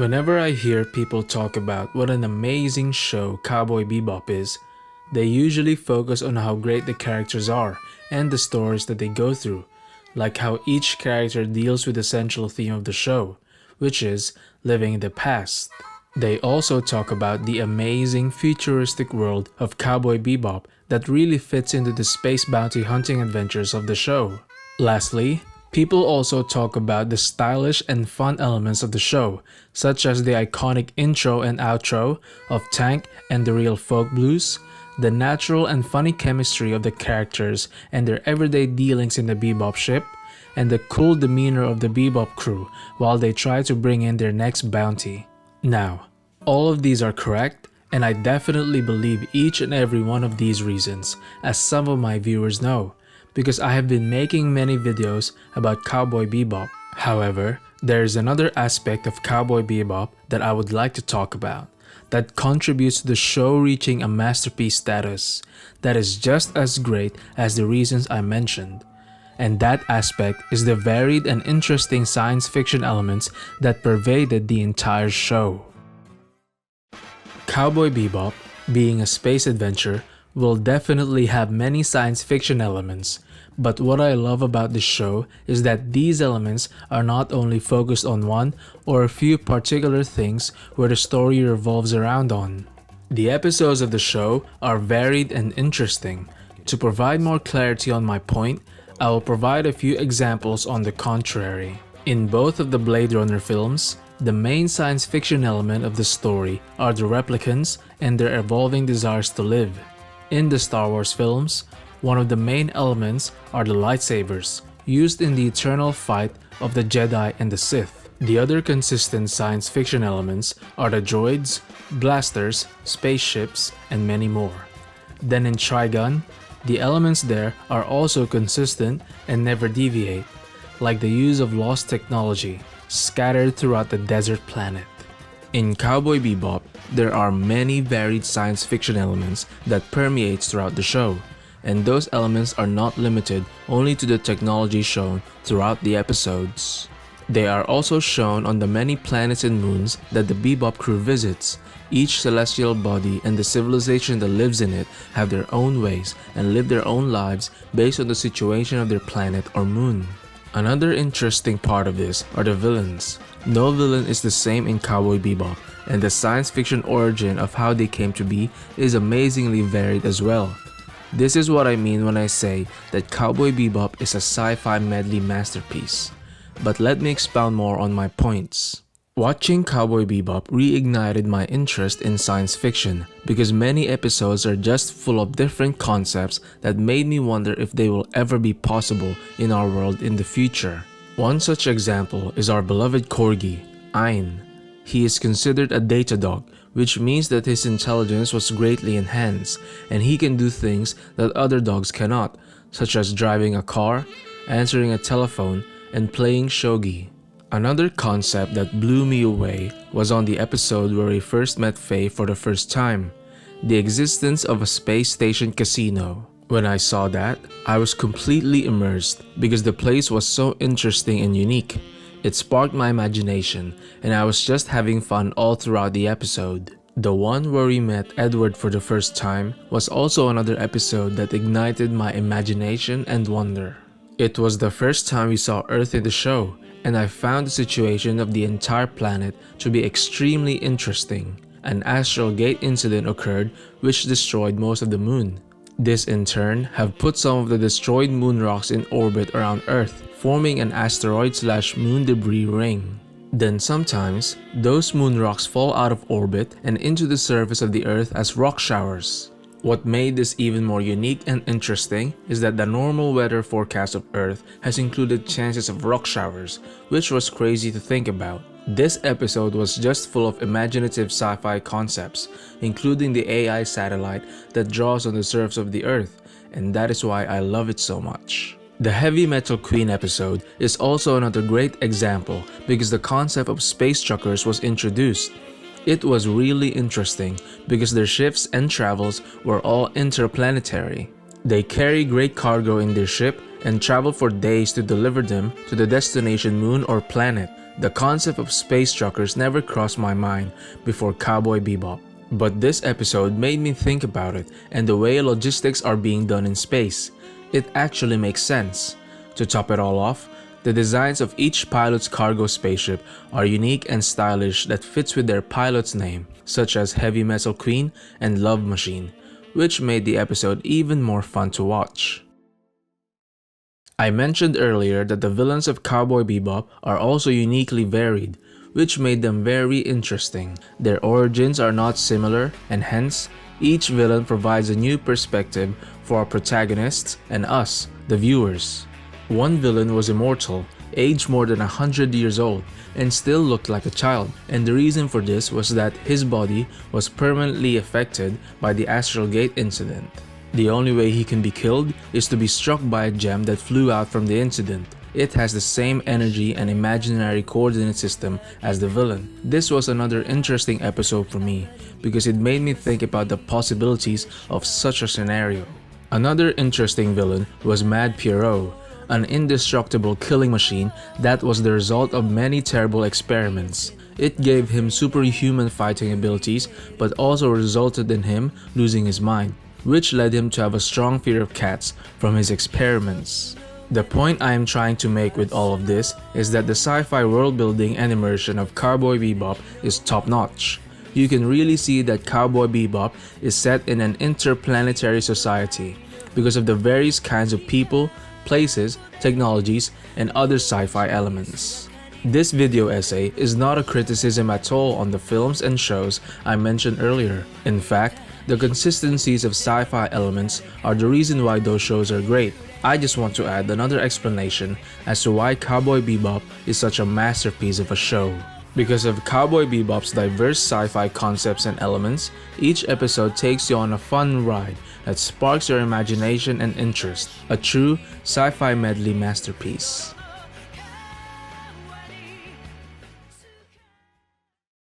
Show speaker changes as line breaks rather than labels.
Whenever I hear people talk about what an amazing show Cowboy Bebop is, they usually focus on how great the characters are and the stories that they go through, like how each character deals with the central theme of the show, which is living in the past. They also talk about the amazing futuristic world of Cowboy Bebop that really fits into the space bounty hunting adventures of the show. Lastly, people also talk about the stylish and fun elements of the show, such as the iconic intro and outro of Tank and the Real Folk Blues, the natural and funny chemistry of the characters and their everyday dealings in the Bebop ship, and the cool demeanor of the Bebop crew while they try to bring in their next bounty. Now, all of these are correct, and I definitely believe each and every one of these reasons, as some of my viewers know, because I have been making many videos about Cowboy Bebop. However, there is another aspect of Cowboy Bebop that I would like to talk about, that contributes to the show reaching a masterpiece status, that is just as great as the reasons I mentioned. And that aspect is the varied and interesting science fiction elements that pervaded the entire show. Cowboy Bebop, being a space adventure, will definitely have many science fiction elements, but what I love about this show is that these elements are not only focused on one or a few particular things where the story revolves around on. The episodes of the show are varied and interesting. To provide more clarity on my point, I will provide a few examples on the contrary. In both of the Blade Runner films, the main science fiction element of the story are the replicants and their evolving desires to live. In the Star Wars films, one of the main elements are the lightsabers, used in the eternal fight of the Jedi and the Sith. The other consistent science fiction elements are the droids, blasters, spaceships, and many more. Then in Trigun, the elements there are also consistent and never deviate, like the use of lost technology scattered throughout the desert planet. In Cowboy Bebop, there are many varied science fiction elements that permeates throughout the show, and those elements are not limited only to the technology shown throughout the episodes. They are also shown on the many planets and moons that the Bebop crew visits. Each celestial body and the civilization that lives in it have their own ways and live their own lives based on the situation of their planet or moon. Another interesting part of this are the villains. No villain is the same in Cowboy Bebop, and the science fiction origin of how they came to be is amazingly varied as well. This is what I mean when I say that Cowboy Bebop is a sci-fi medley masterpiece. But let me expound more on my points. Watching Cowboy Bebop reignited my interest in science fiction because many episodes are just full of different concepts that made me wonder if they will ever be possible in our world in the future. One such example is our beloved corgi, Ain. He is considered a data dog, which means that his intelligence was greatly enhanced and he can do things that other dogs cannot, such as driving a car, answering a telephone, and playing shogi. Another concept that blew me away was on the episode where we first met Faye for the first time, the existence of a space station casino. When I saw that, I was completely immersed because the place was so interesting and unique. It sparked my imagination and I was just having fun all throughout the episode. The one where we met Edward for the first time was also another episode that ignited my imagination and wonder. It was the first time we saw Earth in the show, and I found the situation of the entire planet to be extremely interesting. An astral gate incident occurred which destroyed most of the moon. This in turn have put some of the destroyed moon rocks in orbit around Earth, forming an asteroid/moon debris ring. Then sometimes, those moon rocks fall out of orbit and into the surface of the Earth as rock showers. What made this even more unique and interesting is that the normal weather forecast of Earth has included chances of rock showers, which was crazy to think about. This episode was just full of imaginative sci-fi concepts, including the AI satellite that draws on the surface of the Earth, and that is why I love it so much. The Heavy Metal Queen episode is also another great example because the concept of space truckers was introduced. It was really interesting because their ships and travels were all interplanetary. They carry great cargo in their ship and travel for days to deliver them to the destination moon or planet. The concept of space truckers never crossed my mind before Cowboy Bebop. But this episode made me think about it and the way logistics are being done in space. It actually makes sense. To top it all off, the designs of each pilot's cargo spaceship are unique and stylish that fits with their pilot's name, such as Heavy Metal Queen and Love Machine, which made the episode even more fun to watch. I mentioned earlier that the villains of Cowboy Bebop are also uniquely varied, which made them very interesting. Their origins are not similar, and hence, each villain provides a new perspective for our protagonists and us, the viewers. One villain was immortal, aged more than 100 years old, and still looked like a child, and the reason for this was that his body was permanently affected by the Astral Gate incident. The only way he can be killed is to be struck by a gem that flew out from the incident. It has the same energy and imaginary coordinate system as the villain. This was another interesting episode for me because it made me think about the possibilities of such a scenario. Another interesting villain was Mad Pierrot, an indestructible killing machine that was the result of many terrible experiments. It gave him superhuman fighting abilities but also resulted in him losing his mind, which led him to have a strong fear of cats from his experiments. The point I am trying to make with all of this is that the sci-fi world building and immersion of Cowboy Bebop is top-notch. You can really see that Cowboy Bebop is set in an interplanetary society because of the various kinds of people, places, technologies, and other sci-fi elements. This video essay is not a criticism at all on the films and shows I mentioned earlier. In fact, the consistencies of sci-fi elements are the reason why those shows are great. I just want to add another explanation as to why Cowboy Bebop is such a masterpiece of a show. Because of Cowboy Bebop's diverse sci-fi concepts and elements, each episode takes you on a fun ride that sparks your imagination and interest. A true sci-fi medley masterpiece.